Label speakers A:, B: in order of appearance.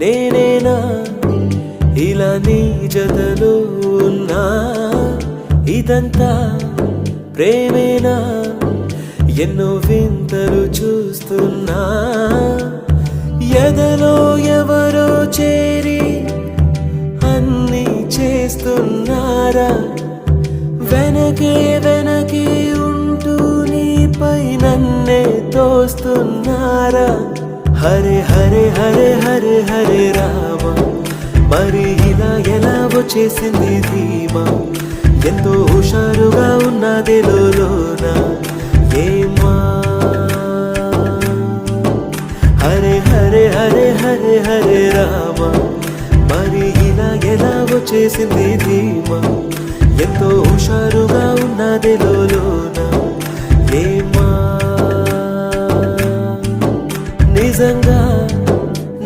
A: నేనేనా ఇలా నీ జతలో ఉన్నా ఇదంతా ప్రేమేనా ఎన్నో వింతలు చూస్తున్నా ఎదలో ఎవరో చేరి అన్నీ చేస్తున్నారా వెనకే వెనకే ఉంటూ నీపై నన్నే తోస్తున్నారా హరే హరే హరే హరే హరే రామ మరి ఇలా ఎలా వచ్చేసింది ధీమా ఎంతో హుషారుగా ఉన్నది లోన ఏమా హరే హరే హరే హరే హరే రామ మరి ఇలా ఎలా వచ్చేసింది